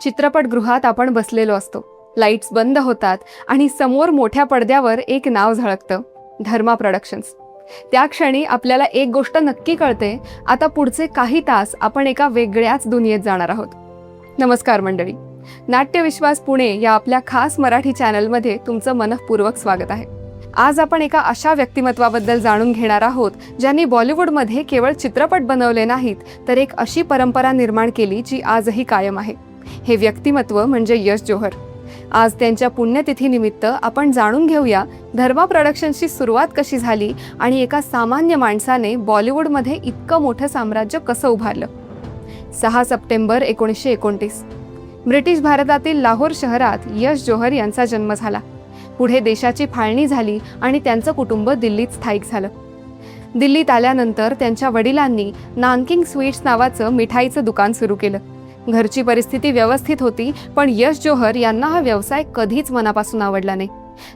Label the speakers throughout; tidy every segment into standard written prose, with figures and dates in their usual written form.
Speaker 1: चित्रपटगृहात आपण बसलेलो असतो, लाईट्स बंद होतात आणि समोर मोठ्या पडद्यावर एक नाव झळकतं, धर्मा प्रोडक्शन्स. त्या क्षणी आपल्याला एक गोष्ट नक्की कळते, आता पुढचे काही तास आपण एका वेगळ्याच दुनियेत जाणार आहोत. नमस्कार मंडळी, नाट्यविश्वास पुणे या आपल्या खास मराठी चॅनलमध्ये तुमचं मनःपूर्वक स्वागत आहे. आज आपण एका अशा व्यक्तिमत्वाबद्दल जाणून घेणार आहोत ज्यांनी बॉलिवूडमध्ये केवळ चित्रपट बनवले नाहीत, तर एक अशी परंपरा निर्माण केली जी आजही कायम आहे. हे व्यक्तिमत्व म्हणजे यश जोहर. आज त्यांच्या पुण्यतिथीनिमित्त आपण जाणून घेऊया धर्मा प्रोडक्शन्सची सुरुवात कशी झाली आणि एका सामान्य माणसाने बॉलिवूडमध्ये इतकं मोठं साम्राज्य कसं उभारलं. 6 सप्टेंबर 1929 ब्रिटिश भारतातील लाहोर शहरात यश जोहर यांचा जन्म झाला. पुढे देशाची फाळणी झाली आणि त्यांचं कुटुंब दिल्लीत स्थायिक झालं. दिल्लीत आल्यानंतर त्यांच्या वडिलांनी नानकिंग स्वीट्स नावाचं मिठाईचं दुकान सुरू केलं. घरची परिस्थिती व्यवस्थित होती, पण यश जोहर यांना हा व्यवसाय कधीच मनापासून आवडला नाही.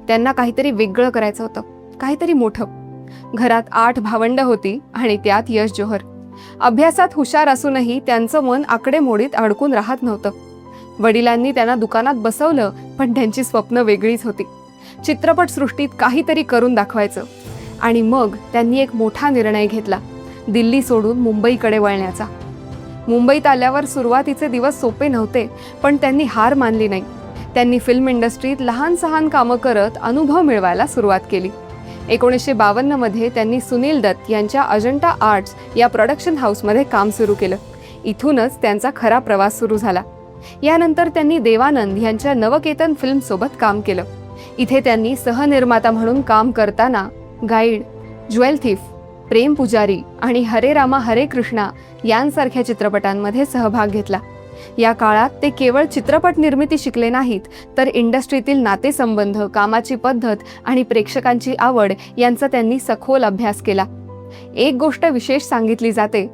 Speaker 1: त्यांना काहीतरी वेगळं करायचं होतं, काहीतरी मोठं. घरात 8 भावंडं होती आणि त्यात यश जोहर. अभ्यासात हुशार असूनही त्यांचं मन आकडेमोडीत अडकून राहत नव्हतं. वडिलांनी त्यांना दुकानात बसवलं, पण त्यांची स्वप्न वेगळीच होती. चित्रपटसृष्टीत काहीतरी करून दाखवायचं. आणि मग त्यांनी एक मोठा निर्णय घेतला, दिल्ली सोडून मुंबईकडे वळण्याचा. मुंबईत आल्यावर सुरुवातीचे दिवस सोपे नव्हते, पण त्यांनी हार मानली नाही. त्यांनी फिल्म इंडस्ट्रीत लहान सहान कामं करत अनुभव मिळवायला सुरुवात केली. 1952 मध्ये त्यांनी सुनील दत्त यांच्या अजंटा आर्ट्स या प्रोडक्शन हाऊसमध्ये काम सुरू केलं. इथूनच त्यांचा खरा प्रवास सुरू झाला. यानंतर त्यांनी देवानंद यांच्या नवकेतन फिल्मसोबत काम केलं. इथे त्यांनी सहनिर्माता म्हणून काम करताना गाईड, ज्वेल थीफ, प्रेम पुजारी आणि हरे रामा हरे कृष्णा यांसारख्या चित्रपटांमध्ये सहभाग घेतला. या काळात ते केवळ चित्रपट निर्मिती शिकले नाहीत, तर इंडस्ट्रीतील नातेसंबंध, कामाची पद्धत आणि प्रेक्षकांची आवड यांचा त्यांनी सखोल अभ्यास केला. एक गोष्ट विशेष सांगितली जाते,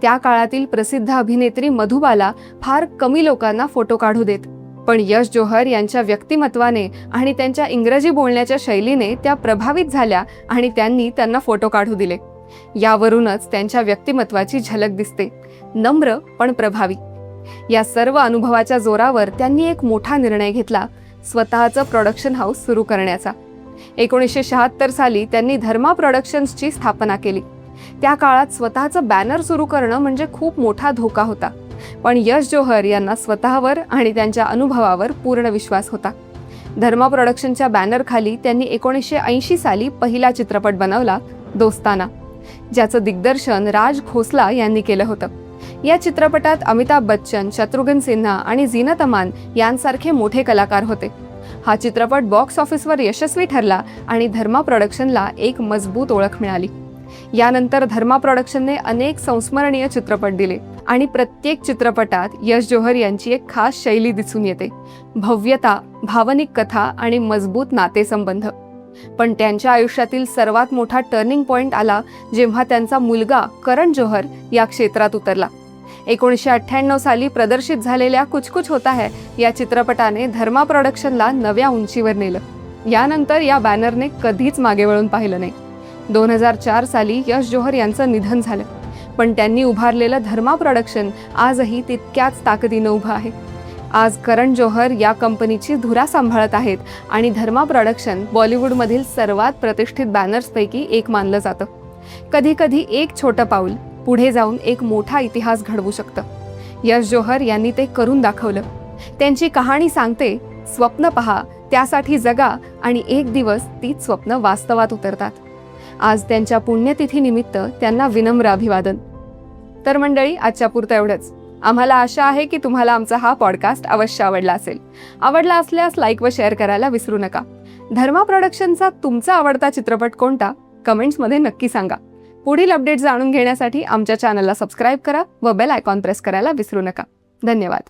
Speaker 1: त्या काळातील प्रसिद्ध अभिनेत्री मधुबाला फार कमी लोकांना फोटो काढू देत, पण यश जोहर यांच्या व्यक्तिमत्वाने आणि त्यांच्या इंग्रजी बोलण्याच्या शैलीने त्या प्रभावित झाल्या आणि त्यांनी त्यांना फोटो काढू दिले. यावरूनच त्यांच्या व्यक्तिमत्वाची झलक दिसते, नम्र पण प्रभावी. या सर्व अनुभवाच्या जोरावर त्यांनी एक मोठा निर्णय घेतला, स्वतःचं प्रोडक्शन हाऊस सुरू करण्याचा. 1976 साली त्यांनी धर्मा प्रोडक्शन्सची स्थापना केली. त्या काळात स्वतःचं बॅनर सुरू करणं म्हणजे खूप मोठा धोका होता, पण यश जोहर यांना स्वतःवर आणि त्यांच्या अनुभवावर पूर्ण विश्वास होता. धर्मा प्रोडक्शनच्या बॅनरखाली त्यांनी 1980 साली पहिला चित्रपट बनवला, दोस्ताना, ज्याचं दिग्दर्शन राज खोसला यांनी केलं होतं. या चित्रपटात अमिताभ बच्चन, शत्रुघ्न सिन्हा आणि झीनत अमान यांसारखे मोठे कलाकार होते. हा चित्रपट बॉक्स ऑफिसवर यशस्वी ठरला आणि धर्मा प्रोडक्शनला एक मजबूत ओळख मिळाली. यानंतर धर्मा प्रोडक्शनने अनेक संस्मरणीय चित्रपट दिले आणि प्रत्येक चित्रपटात यश जोहर यांची एक खास शैली दिसून येते, भव्यता, भावनिक कथा आणि मजबूत नातेसंबंध. पण त्यांच्या आयुष्यातील सर्वात मोठा टर्निंग पॉइंट आला जेव्हा त्यांचा मुलगा करण जोहर या क्षेत्रात उतरला. 1998 साली प्रदर्शित झालेल्या कुछ कुछ होता है या चित्रपटाने धर्मा प्रोडक्शनला नव्या उंचीवर नेलं. यानंतर या बॅनरने कधीच मागे वळून पाहिलं नाही. 2004 साली यश जोहर यांचं निधन झालं, पण त्यांनी उभारलेलं धर्मा प्रोडक्शन आजही तितक्याच ताकदीनं उभं आहे. आज करण जोहर या कंपनीची धुरा सांभाळत आहेत आणि धर्मा प्रोडक्शन बॉलिवूडमधील सर्वात प्रतिष्ठित बॅनर्सपैकी एक मानलं जातं. कधी कधी एक छोटं पाऊल पुढे जाऊन एक मोठा इतिहास घडवू शकतं. यश जोहर यांनी ते करून दाखवलं. त्यांची कहाणी सांगते, स्वप्न पहा, त्यासाठी जगा आणि एक दिवस तीच स्वप्न वास्तवात उतरतात. आज त्यांच्या पुण्यतिथीनिमित्त त्यांना विनम्र अभिवादन. तर मंडळी, आजच्या पुरतं एवढंच. आम्हाला आशा आहे की तुम्हाला आमचा हा पॉडकास्ट अवश्य आवडला असेल. आवडला असल्यास लाईक व शेअर करायला विसरू नका. धर्मा प्रोडक्शनचा तुमचा आवडता चित्रपट कोणता, कमेंट्समध्ये नक्की सांगा. पुढील अपडेट जाणून घेण्यासाठी आमच्या चॅनलला सबस्क्राईब करा व बेल आयकॉन प्रेस करायला विसरू नका. धन्यवाद.